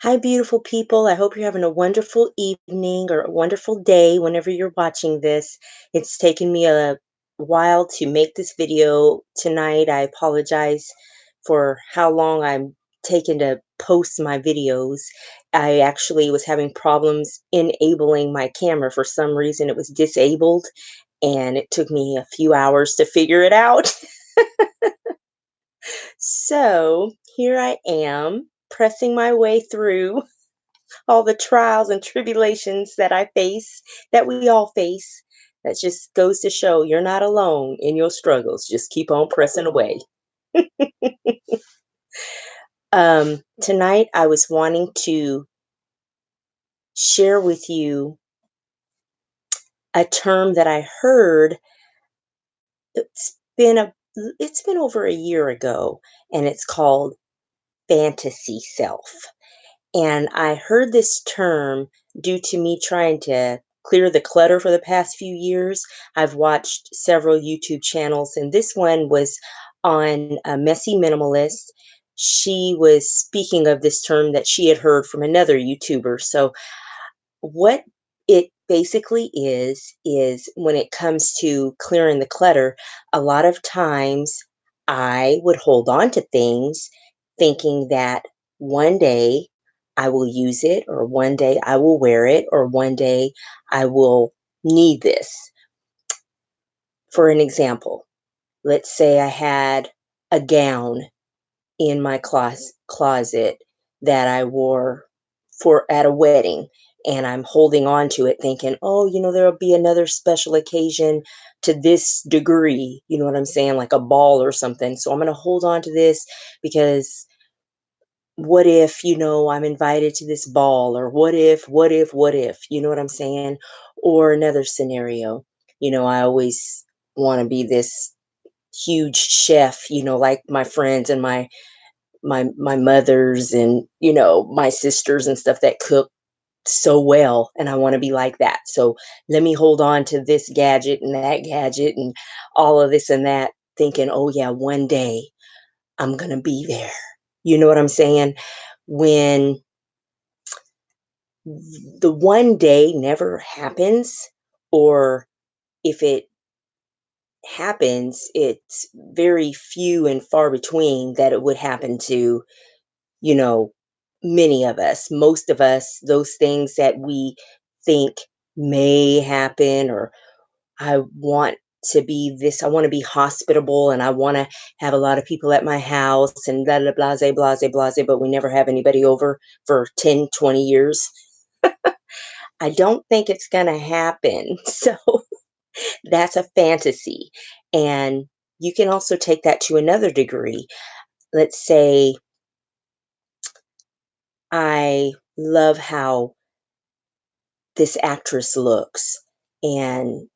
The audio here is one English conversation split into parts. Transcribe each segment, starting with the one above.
Hi, beautiful people. I hope you're having a wonderful evening or a wonderful day whenever you're watching this. It's taken me a while to make this video tonight. I apologize for how long I'm taking to post my videos. I actually was having problems enabling my camera. For some reason, it was disabled, and it took me a few hours to figure it out. So here I am, pressing my way through all the trials and tribulations that I face, that we all face. That just goes to show you're not alone in your struggles. Just keep on pressing away. Tonight, I was wanting to share with you a term that I heard. It's been a it's been over a year ago, and it's called fantasy self. And I heard this term due to me trying to clear the clutter for the past few years. I've watched several YouTube channels, and this one was on a Messy Minimalist. She was speaking of this term that she had heard from another YouTuber. So, what it basically is when it comes to clearing the clutter, a lot of times I would hold on to things thinking that one day I will use it, or one day I will wear it, or one day I will need this. For an example, let's say I had a gown in my closet that I wore for at a wedding, and I'm holding on to it thinking, "Oh, there'll be another special occasion to this degree." You know what I'm saying? Like a ball or something. So I'm going to hold on to this because what if, I'm invited to this ball, or what if, you know what I'm saying? Or another scenario, I always want to be this huge chef, like my friends and my mothers and my sisters and stuff that cook so well, and I want to be like that. So let me hold on to this gadget and that gadget and all of this and that, thinking, oh yeah, one day I'm going to be there. You know what I'm saying? When the one day never happens, or if it happens, it's very few and far between that it would happen to, you know, many of us, most of us, those things that we think may happen, or I want I want to be hospitable, and I want to have a lot of people at my house and blah, blah, blase, blase, blase, but we never have anybody over for 10, 20 years. I don't think it's going to happen. So that's a fantasy. And you can also take that to another degree. Let's say I love how this actress looks, and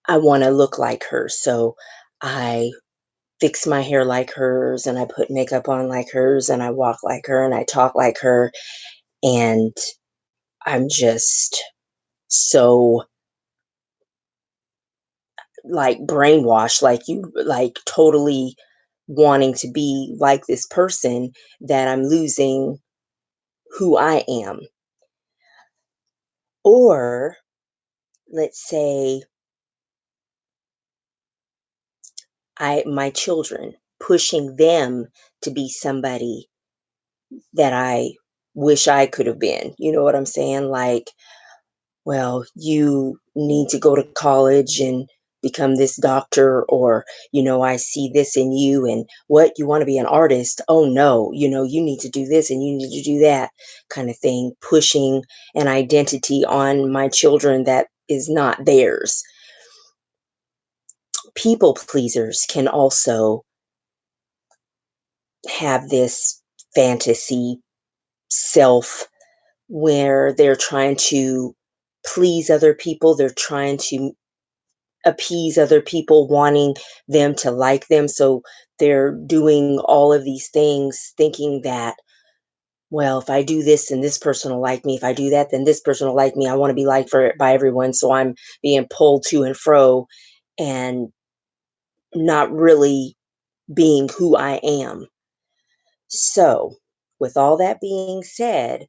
I want to look like her. So I fix my hair like hers, and I put makeup on like hers, and I walk like her, and I talk like her. And I'm just so like brainwashed, like you, like totally wanting to be like this person, that I'm losing who I am. Or let's say my children, pushing them to be somebody that I wish I could have been. You know what I'm saying? Like, well, you need to go to college and become this doctor, or, I see this in you, and what, you want to be an artist? Oh no, you need to do this and you need to do that, kind of thing, pushing an identity on my children that is not theirs. People pleasers can also have this fantasy self where they're trying to please other people. They're trying to appease other people, wanting them to like them. So they're doing all of these things thinking that, well, if I do this, then this person will like me. If I do that, then this person will like me. I want to be liked by everyone. So I'm being pulled to and fro, and not really being who I am. So, with all that being said,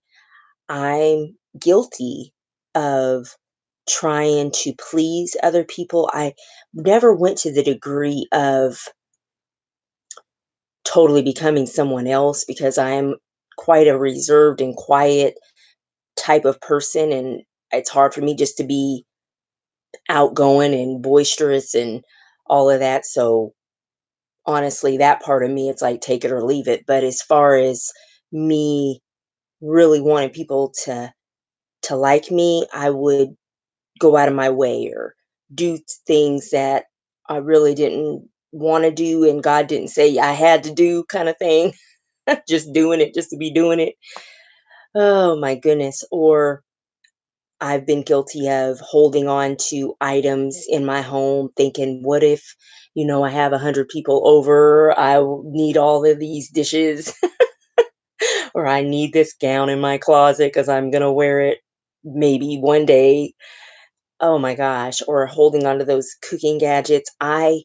I'm guilty of trying to please other people. I never went to the degree of totally becoming someone else because I am quite a reserved and quiet type of person. And it's hard for me just to be outgoing and boisterous and all of that. So honestly, that part of me, it's like take it or leave it. But as far as me really wanting people to like me, I would go out of my way or do things that I really didn't want to do and God didn't say I had to do kind of thing. Just doing it just to be doing it. Oh my goodness. Or I've been guilty of holding on to items in my home thinking, what if, I have 100 people over, need all of these dishes, or I need this gown in my closet because I'm going to wear it maybe one day. Oh my gosh. Or holding on to those cooking gadgets. I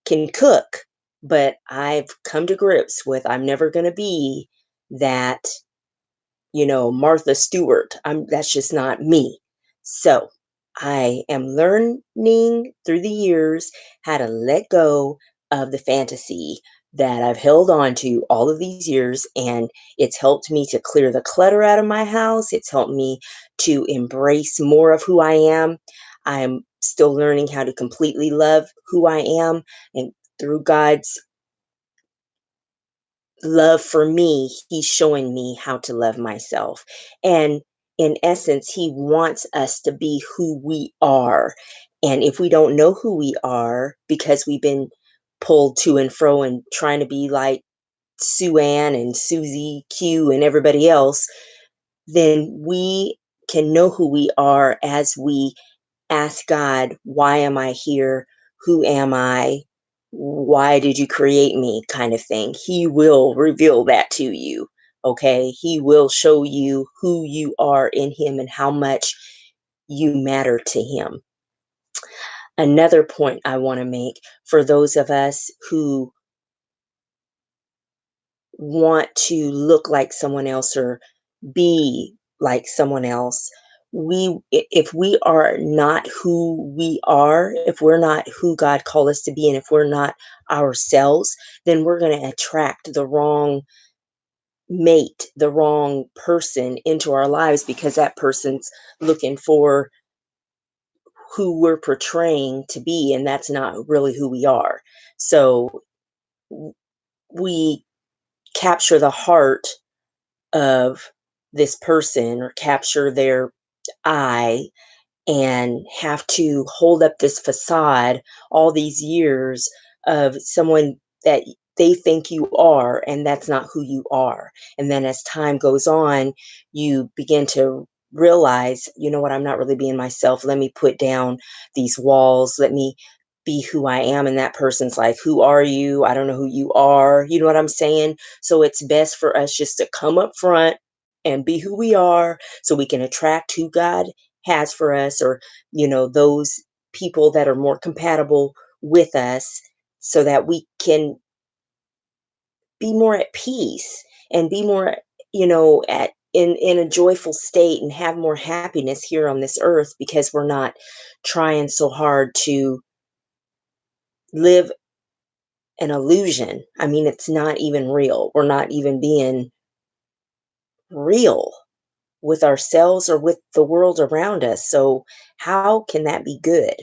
can cook, but I've come to grips with I'm never going to be that Martha Stewart. That's just not me. So I am learning through the years how to let go of the fantasy that I've held on to all of these years. And it's helped me to clear the clutter out of my house. It's helped me to embrace more of who I am. I'm still learning how to completely love who I am. And through God's love for me, he's showing me how to love myself. And in essence, he wants us to be who we are. And if we don't know who we are because we've been pulled to and fro and trying to be like Sue Ann and Susie Q and everybody else, then we can know who we are as we ask God, why am I here? Who am I? Why did you create me? Kind of thing. He will reveal that to you. Okay. He will show you who you are in Him and how much you matter to Him. Another point I want to make for those of us who want to look like someone else or be like someone else, if we are not who we are, if we're not who God called us to be, and if we're not ourselves, then we're going to attract the wrong mate, the wrong person into our lives because that person's looking for who we're portraying to be, and that's not really who we are. So we capture the heart of this person or capture their I and have to hold up this facade all these years of someone that they think you are, and that's not who you are. And then as time goes on, you begin to realize, you know what, I'm not really being myself. Let me put down these walls. Let me be who I am. And that person's like, who are you? I don't know who you are. You know what I'm saying? So it's best for us just to come up front and be who we are so we can attract who God has for us, or those people that are more compatible with us, so that we can be more at peace and be more at in a joyful state and have more happiness here on this earth, because we're not trying so hard to live an illusion. I mean, it's not even real. We're not even being real with ourselves or with the world around us. So how can that be good?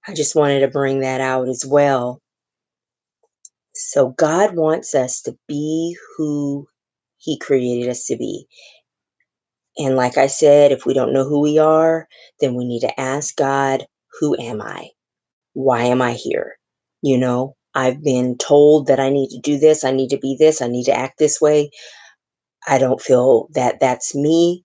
I just wanted to bring that out as well. So God wants us to be who He created us to be. And like I said, if we don't know who we are, then we need to ask God, who am I? Why am I here? I've been told that I need to do this, I need to be this, I need to act this way. I don't feel that that's me,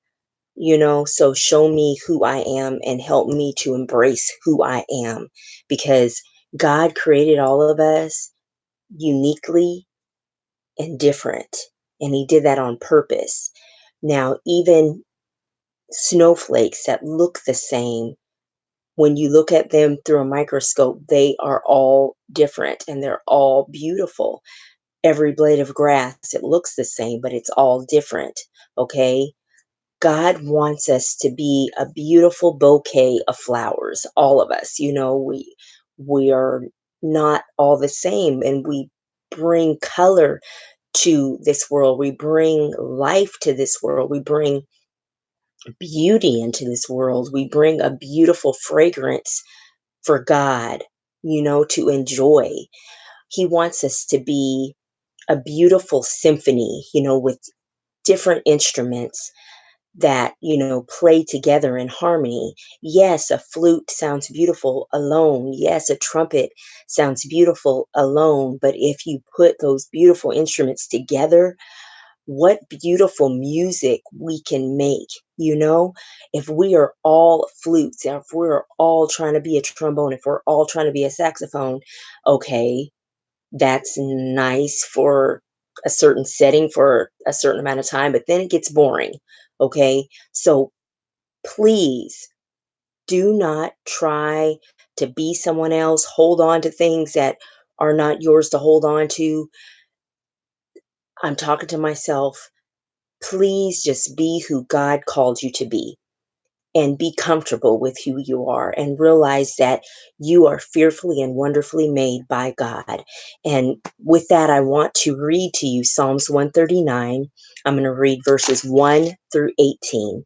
so show me who I am and help me to embrace who I am, because God created all of us uniquely and different. And He did that on purpose. Now, even snowflakes that look the same, when you look at them through a microscope, they are all different and they're all beautiful. every blade of grass, it looks the same, but it's all different. Okay. God wants us to be a beautiful bouquet of flowers, all of us. We are not all the same, and we bring color to this world. We bring life to this world. We bring beauty into this world. We bring a beautiful fragrance for God, to enjoy. He wants us to be a beautiful symphony, with different instruments that, play together in harmony. Yes, a flute sounds beautiful alone. Yes, a trumpet sounds beautiful alone. But if you put those beautiful instruments together, what beautiful music we can make, if we are all flutes, if we're all trying to be a trombone, if we're all trying to be a saxophone, okay, that's nice for a certain setting for a certain amount of time, but then it gets boring. Okay. So please do not try to be someone else, hold on to things that are not yours to hold on to. I'm talking to myself. Please just be who God called you to be, and be comfortable with who you are, and realize that you are fearfully and wonderfully made by God. And with that, I want to read to you Psalms 139. I'm going to read verses 1 through 18,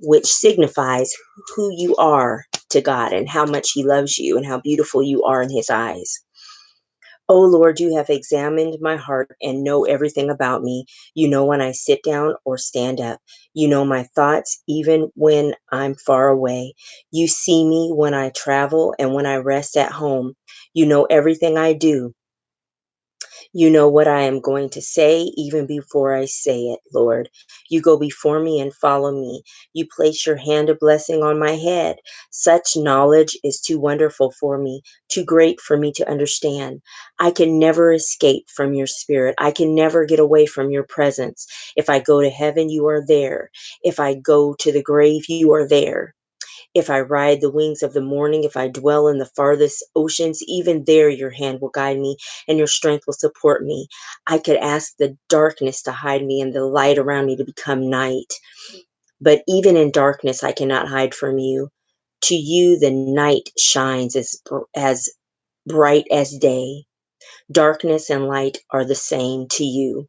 which signifies who you are to God and how much He loves you and how beautiful you are in His eyes. O Lord, you have examined my heart and know everything about me. You know when I sit down or stand up. You know my thoughts even when I'm far away. You see me when I travel and when I rest at home. You know everything I do. You know what I am going to say even before I say it, Lord. You go before me and follow me. You place your hand of blessing on my head. Such knowledge is too wonderful for me, too great for me to understand. I can never escape from your spirit. I can never get away from your presence. If I go to heaven, you are there. If I go to the grave, you are there. If I ride the wings of the morning, if I dwell in the farthest oceans, even there your hand will guide me and your strength will support me. I could ask the darkness to hide me and the light around me to become night. But even in darkness, I cannot hide from you. To you, the night shines as bright as day. Darkness and light are the same to you.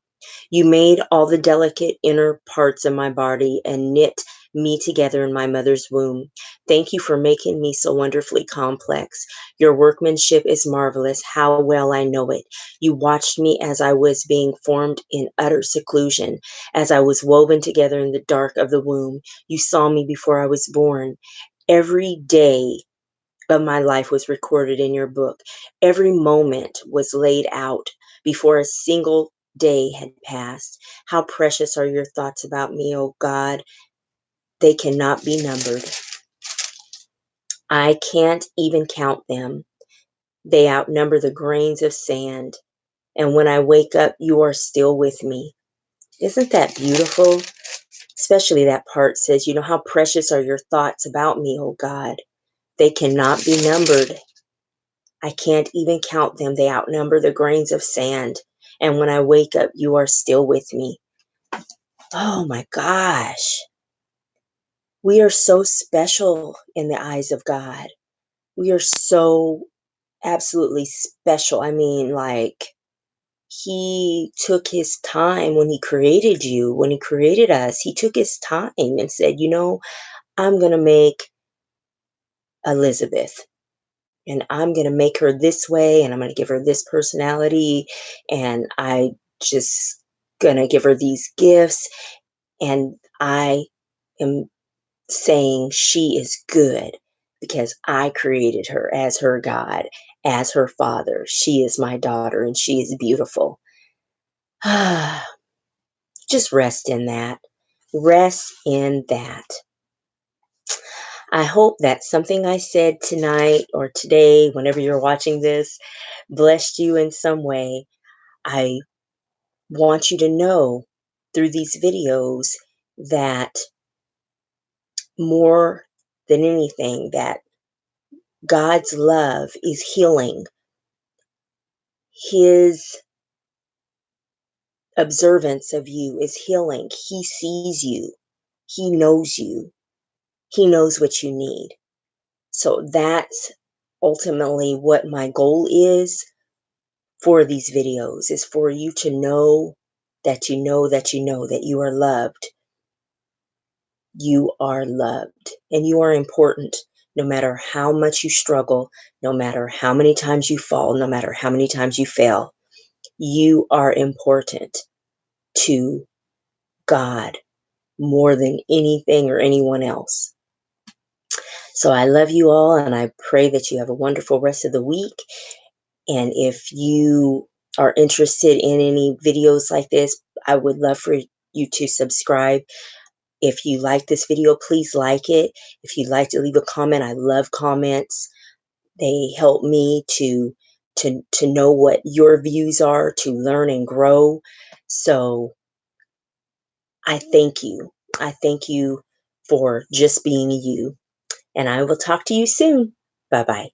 You made all the delicate inner parts of my body and knit me together in my mother's womb. Thank you for making me so wonderfully complex. Your workmanship is marvelous. How well I know it. You watched me as I was being formed in utter seclusion, as I was woven together in the dark of the womb. You saw me before I was born. Every day of my life was recorded in your book. Every moment was laid out before a single day had passed. How precious are your thoughts about me, O God. They cannot be numbered. I can't even count them. They outnumber the grains of sand. And when I wake up, you are still with me. Isn't that beautiful? Especially that part says, how precious are your thoughts about me, O God. They cannot be numbered. I can't even count them. They outnumber the grains of sand. And when I wake up, you are still with me. Oh my gosh. We are so special in the eyes of God. We are so absolutely special. I mean, like, He took His time when He created you, when He created us. He took His time and said, I'm going to make Elizabeth. And I'm going to make her this way, and I'm going to give her this personality, and I just going to give her these gifts, and I am saying she is good because I created her as her God, as her father. She is my daughter, and she is beautiful. Just rest in that. Rest in that. I hope that something I said tonight or today, whenever you're watching this, blessed you in some way. I want you to know through these videos that more than anything, that God's love is healing. His observance of you is healing. He sees you. He knows you. He knows what you need. So that's ultimately what my goal is for these videos, is for you to know that you know that you know that you are loved. You are loved and you are important, no matter how much you struggle, no matter how many times you fall, no matter how many times you fail. You are important to God more than anything or anyone else. So I love you all, and I pray that you have a wonderful rest of the week. And if you are interested in any videos like this, I would love for you to subscribe. If you like this video, please like it. If you'd like to leave a comment, I love comments. They help me to know what your views are, to learn and grow. So I thank you. I thank you for just being you. And I will talk to you soon. Bye bye.